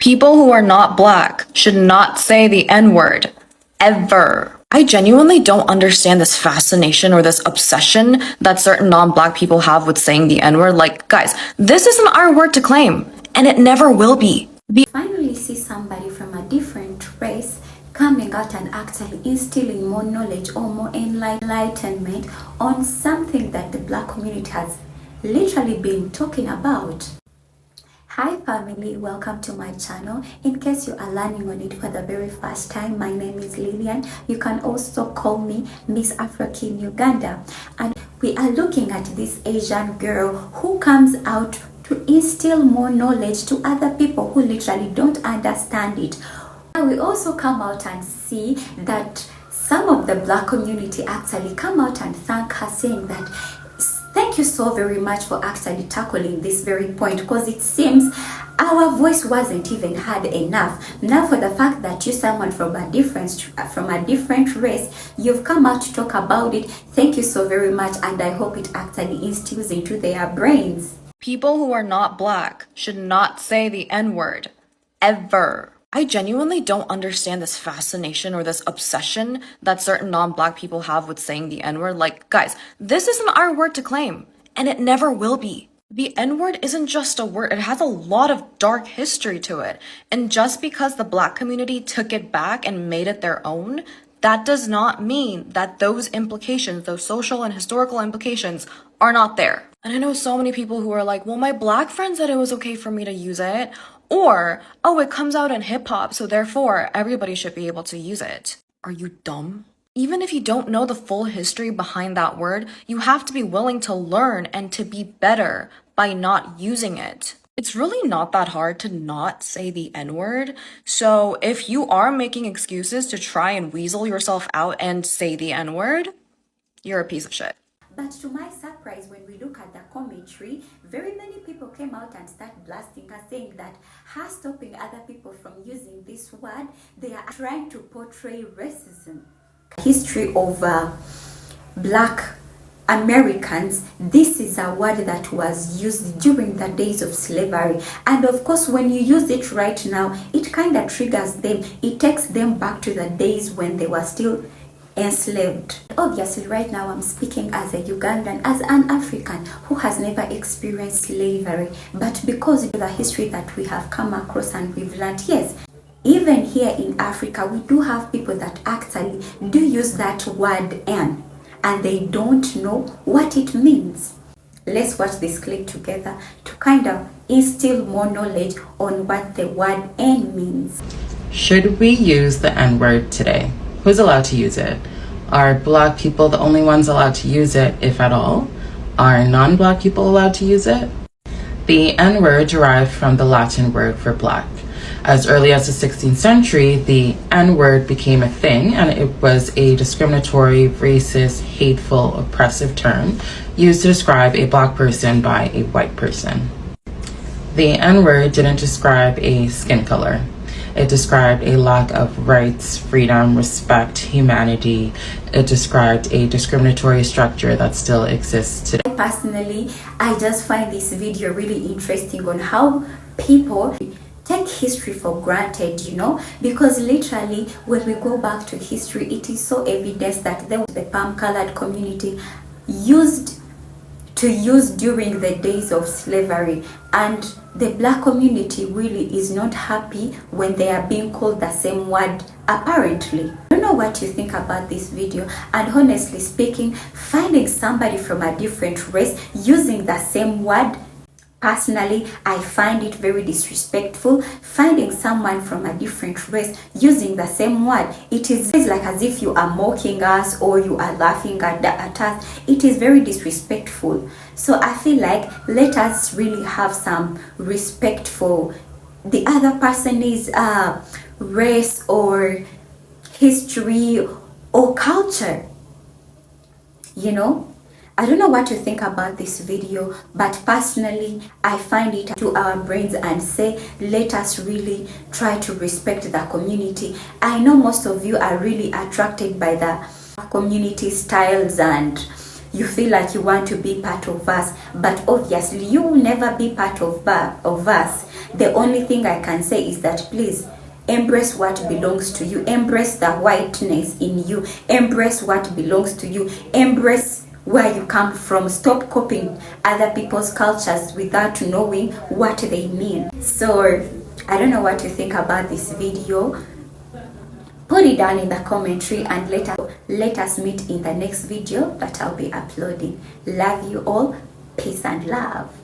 People who are not black should not say the N-word. Ever. I genuinely don't understand this fascination or this obsession that certain non-black people have with saying the N-word. Like, guys, this isn't our word to claim, and it never will be. Finally see somebody from a different race coming out and actually instilling more knowledge or more enlightenment on something that the black community has literally been talking about. Hi family, welcome to my channel. In case you are learning on it for the very first time, my name is Lillian. You can also call me Miss Afrokin-Uganda, and we are looking at this Asian girl who comes out to instill more knowledge to other people who literally don't understand it. And we also come out and see that some of the black community actually come out and thank her, saying that thank you so very much for actually tackling this very point, because it seems our voice wasn't even heard enough. Now for the fact that you're someone from a different race, you've come out to talk about it. Thank you so very much, and I hope it actually instills into their brains. People who are not black should not say the N-word. Ever. I genuinely don't understand this fascination or this obsession that certain non-black people have with saying the N-word. Like, guys, this isn't our word to claim, and it never will be. The N-word isn't just a word, it has a lot of dark history to it. And just because the black community took it back and made it their own, that does not mean that those implications, those social and historical implications, are not there. And I know so many people who are like, well, my black friend said it was okay for me to use it. Or, oh, it comes out in hip hop, so therefore everybody should be able to use it. Are you dumb? Even if you don't know the full history behind that word, you have to be willing to learn and to be better by not using it. It's really not that hard to not say the N-word. So if you are making excuses to try and weasel yourself out and say the N-word, you're a piece of shit. But to my surprise, when we look at the commentary, very many people came out and started blasting her, saying that her stopping other people from using this word, they are trying to portray racism. History of black Americans, this is a word that was used during the days of slavery. And of course, when you use it right now, it kind of triggers them. It takes them back to the days when they were still enslaved. Obviously, right now I'm speaking as a Ugandan, as an African who has never experienced slavery, but because of the history that we have come across and we've learned, yes, even here in Africa, we do have people that actually do use that word N, and they don't know what it means. Let's watch this clip together to kind of instill more knowledge on what the word N means. Should we use the N-word today? Who's allowed to use it? Are black people the only ones allowed to use it, if at all? Are non-black people allowed to use it? The N-word derived from the Latin word for black. As early as the 16th century, the N-word became a thing, and it was a discriminatory, racist, hateful, oppressive term used to describe a black person by a white person. The N-word didn't describe a skin color. It described a lack of rights, freedom, respect, humanity. It described a discriminatory structure that still exists today. Personally, I just find this video really interesting on how people take history for granted, you know, because literally when we go back to history, it is so evident that there was the palm-colored community used during the days of slavery, and the black community really is not happy when they are being called the same word, apparently. I don't know what you think about this video, and honestly speaking, finding somebody from a different race using the same word, personally, I find it very disrespectful. Finding someone from a different race using the same word, it is like as if you are mocking us or you are laughing at us. It is very disrespectful. So I feel like let us really have some respect for the other person's race or history or culture, you know. I don't know what you think about this video, but personally, I find it to our brains and say, let us really try to respect the community. I know most of you are really attracted by the community styles and you feel like you want to be part of us, but obviously you will never be part of us. The only thing I can say is that please embrace what belongs to you, embrace the whiteness in you, embrace what belongs to you, embrace where you come from. Stop copying other people's cultures without knowing what they mean. So I don't know what you think about this video. Put it down in the commentary and let us meet in the next video that I'll be uploading. Love you all. Peace and love.